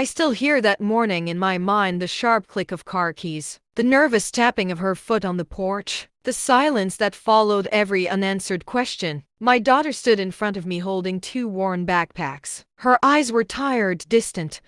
I still hear that morning in my mind, the sharp click of car keys, the nervous tapping of her foot on the porch, the silence that followed every unanswered question. My daughter stood in front of me holding two worn backpacks. Her eyes were tired, distant,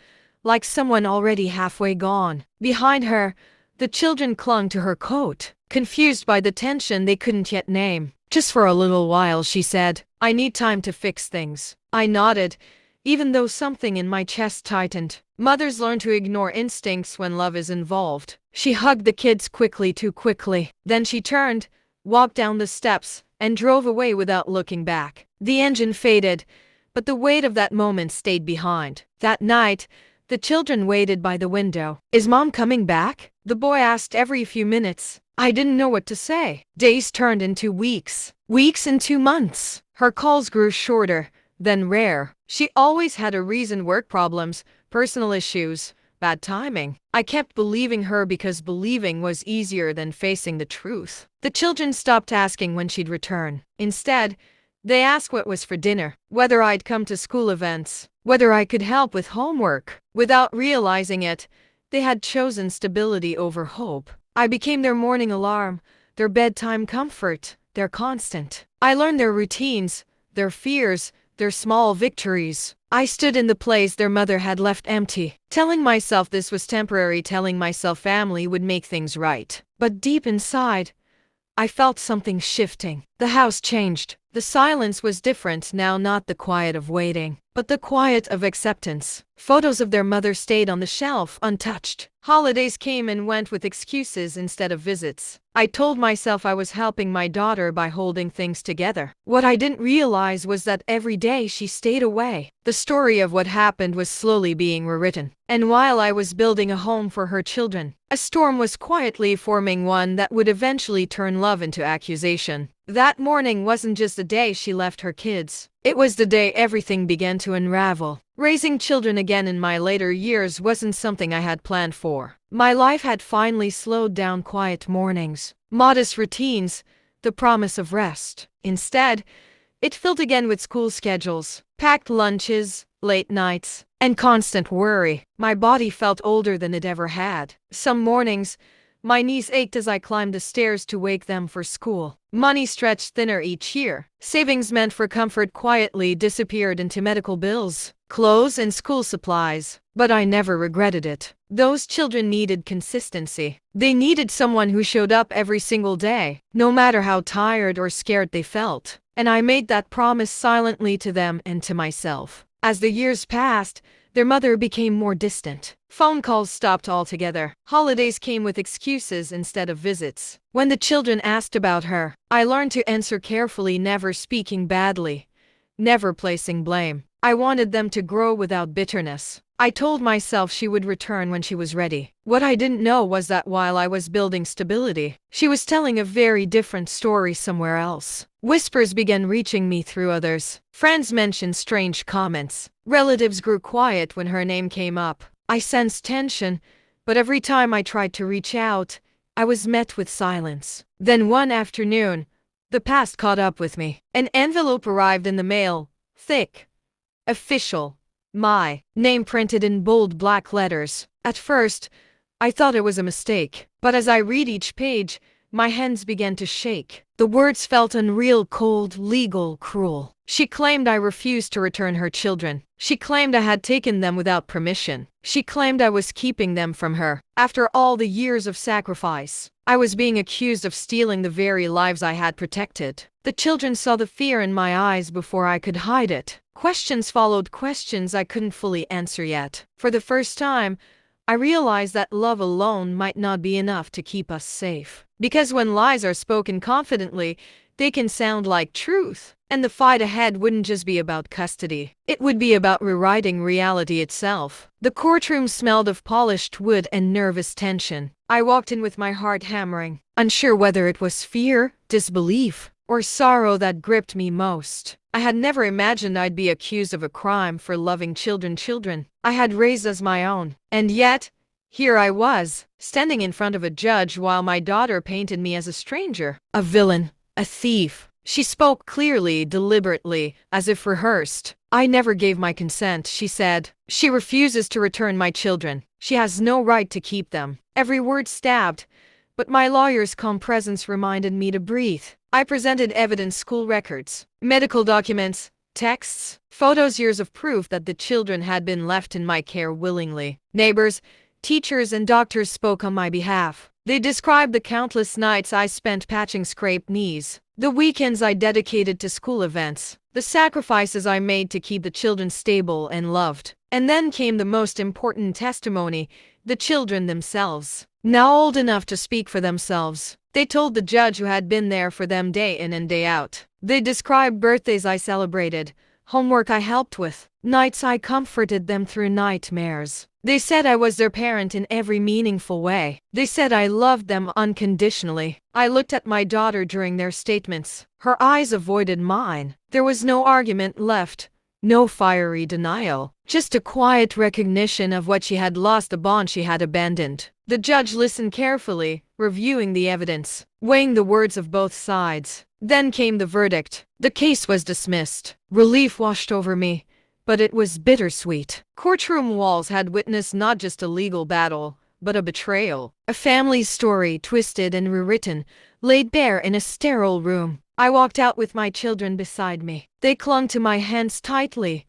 like someone already halfway gone. Behind her, the children clung to her coat, confused by the tension they couldn't yet name. "Just for a little while," she said. "I need time to fix things." I nodded, even though something in my chest tightened. Mothers learn to ignore instincts when love is involved. She hugged the kids quickly, too quickly. Then she turned, walked down the steps, and drove away without looking back. The engine faded, but the weight of that moment stayed behind. That night, the children waited by the window. "Is Mom coming back?" the boy asked every few minutes. I didn't know what to say. Days turned into weeks, weeks into months. Her calls grew shorter, then rare. She always had a reason: work problems, personal issues, bad timing. I kept believing her because believing was easier than facing the truth. The children stopped asking when she'd return. Instead, they asked what was for dinner, whether I'd come to school events, whether I could help with homework. Without realizing it, they had chosen stability over hope. I became their morning alarm, their bedtime comfort, their constant. I learned their routines, their fears, their small victories. I stood in the place their mother had left empty, telling myself this was temporary, telling myself family would make things right. But deep inside, I felt something shifting. The house changed. The silence was different now, not the quiet of waiting, but the quiet of acceptance. Photos of their mother stayed on the shelf, untouched. Holidays came and went with excuses instead of visits. I told myself I was helping my daughter by holding things together. What I didn't realize was that every day she stayed away, the story of what happened was slowly being rewritten. And while I was building a home for her children, a storm was quietly forming, one that would eventually turn love into accusation. That morning wasn't just the day she left her kids. It was the day everything began to unravel. Raising children again in my later years wasn't something I had planned for. My life had finally slowed down. Quiet mornings, modest routines, the promise of rest. Instead, it filled again with school schedules, packed lunches, late nights, and constant worry. My body felt older than it ever had. Some mornings, my knees ached as I climbed the stairs to wake them for school. Money stretched thinner each year. Savings meant for comfort quietly disappeared into medical bills, clothes, and school supplies. But I never regretted it. Those children needed consistency. They needed someone who showed up every single day, no matter how tired or scared they felt. And I made that promise silently to them and to myself. As the years passed, their mother became more distant. Phone calls stopped altogether. Holidays came with excuses instead of visits. When the children asked about her, I learned to answer carefully, never speaking badly, never placing blame. I wanted them to grow without bitterness. I told myself she would return when she was ready. What I didn't know was that while I was building stability, she was telling a very different story somewhere else. Whispers began reaching me through others. Friends mentioned strange comments. Relatives grew quiet when her name came up. I sensed tension, but every time I tried to reach out, I was met with silence. Then one afternoon, the past caught up with me. An envelope arrived in the mail, thick, official, my name printed in bold black letters. At first, I thought it was a mistake, but as I read each page, my hands began to shake. The words felt unreal, cold, legal, cruel. She claimed I refused to return her children. She claimed I had taken them without permission. She claimed I was keeping them from her. After all the years of sacrifice, I was being accused of stealing the very lives I had protected. The children saw the fear in my eyes before I could hide it. Questions followed questions I couldn't fully answer yet. For the first time, I realized that love alone might not be enough to keep us safe. Because when lies are spoken confidently, they can sound like truth. And the fight ahead wouldn't just be about custody. It would be about rewriting reality itself. The courtroom smelled of polished wood and nervous tension. I walked in with my heart hammering, unsure whether it was fear, disbelief, or sorrow that gripped me most. I had never imagined I'd be accused of a crime for loving children I had raised as my own. And yet, here I was, standing in front of a judge while my daughter painted me as a stranger, a villain, a thief. She spoke clearly, deliberately, as if rehearsed. "I never gave my consent," she said. "She refuses to return my children. She has no right to keep them." Every word stabbed, but my lawyer's calm presence reminded me to breathe. I presented evidence: school records, medical documents, texts, photos, years of proof that the children had been left in my care willingly. Neighbors, teachers, and doctors spoke on my behalf. They described the countless nights I spent patching scraped knees, the weekends I dedicated to school events, the sacrifices I made to keep the children stable and loved. And then came the most important testimony: the children themselves. Now old enough to speak for themselves, they told the judge who had been there for them day in and day out. They described birthdays I celebrated, homework I helped with, nights I comforted them through nightmares. They said I was their parent in every meaningful way. They said I loved them unconditionally. I looked at my daughter during their statements. Her eyes avoided mine. There was no argument left, no fiery denial, just a quiet recognition of what she had lost, the bond she had abandoned. The judge listened carefully, reviewing the evidence, weighing the words of both sides. Then came the verdict. The case was dismissed. Relief washed over me, but it was bittersweet. Courtroom walls had witnessed not just a legal battle, but a betrayal. A family's story, twisted and rewritten, laid bare in a sterile room. I walked out with my children beside me. They clung to my hands tightly,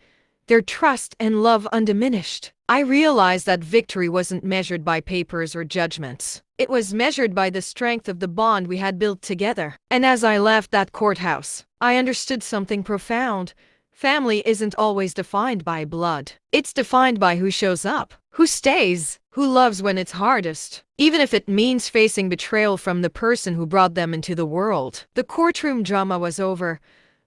their trust and love undiminished. I realized that victory wasn't measured by papers or judgments. It was measured by the strength of the bond we had built together. And as I left that courthouse, I understood something profound. Family isn't always defined by blood. It's defined by who shows up, who stays, who loves when it's hardest, even if it means facing betrayal from the person who brought them into the world. The courtroom drama was over,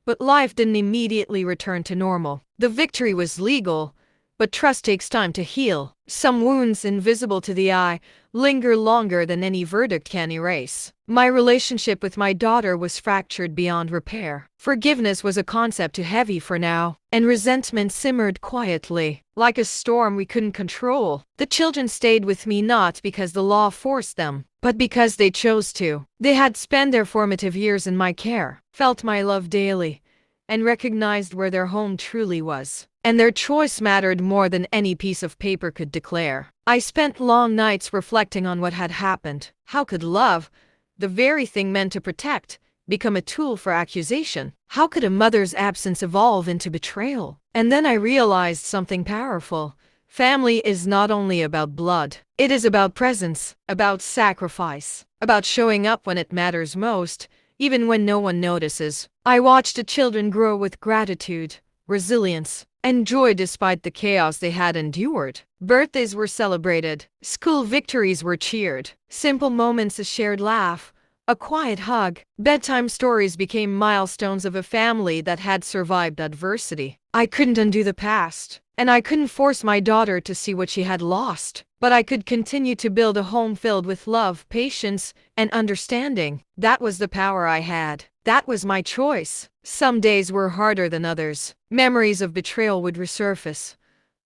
but life didn't immediately return to normal. The victory was legal, but trust takes time to heal. Some wounds, invisible to the eye, linger longer than any verdict can erase. My relationship with my daughter was fractured beyond repair. Forgiveness was a concept too heavy for now, and resentment simmered quietly, like a storm we couldn't control. The children stayed with me not because the law forced them, but because they chose to. They had spent their formative years in my care, felt my love daily, and recognized where their home truly was. And their choice mattered more than any piece of paper could declare. I spent long nights reflecting on what had happened. How could love, the very thing meant to protect, become a tool for accusation? How could a mother's absence evolve into betrayal? And then I realized something powerful. Family is not only about blood. It is about presence, about sacrifice, about showing up when it matters most, even when no one notices. I watched the children grow with gratitude, resilience, and joy despite the chaos they had endured. Birthdays were celebrated, school victories were cheered, simple moments, a shared laugh, a quiet hug. Bedtime stories became milestones of a family that had survived adversity. I couldn't undo the past, and I couldn't force my daughter to see what she had lost, but I could continue to build a home filled with love, patience, and understanding. That was the power I had. That was my choice. Some days were harder than others. Memories of betrayal would resurface.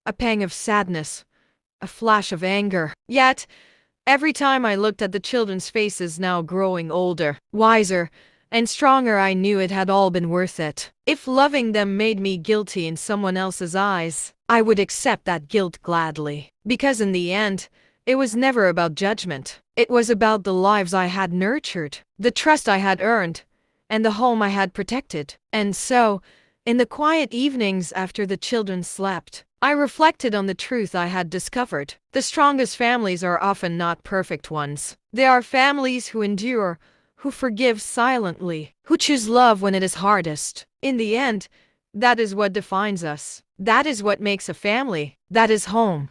A pang of sadness. A flash of anger. Yet, every time I looked at the children's faces, now growing older, wiser, and stronger, I knew it had all been worth it. If loving them made me guilty in someone else's eyes, I would accept that guilt gladly. Because in the end, it was never about judgment. It was about the lives I had nurtured, the trust I had earned, and the home I had protected. And so, in the quiet evenings after the children slept, I reflected on the truth I had discovered. The strongest families are often not perfect ones. They are families who endure, who forgive silently, who choose love when it is hardest. In the end, that is what defines us. That is what makes a family. That is home.